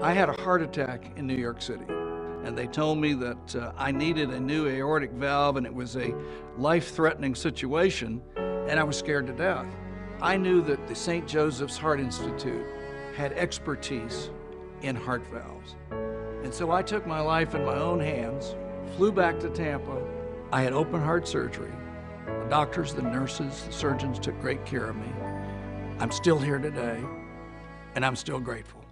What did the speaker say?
I had a heart attack in New York City, and they told me that I needed a new aortic valve, and it was a life-threatening situation, and I was scared to death. I knew that the St. Joseph's Heart Institute had expertise in heart valves. And so I took my life in my own hands, flew back to Tampa. I had open heart surgery. The doctors, the nurses, the surgeons took great care of me. I'm still here today, and I'm still grateful.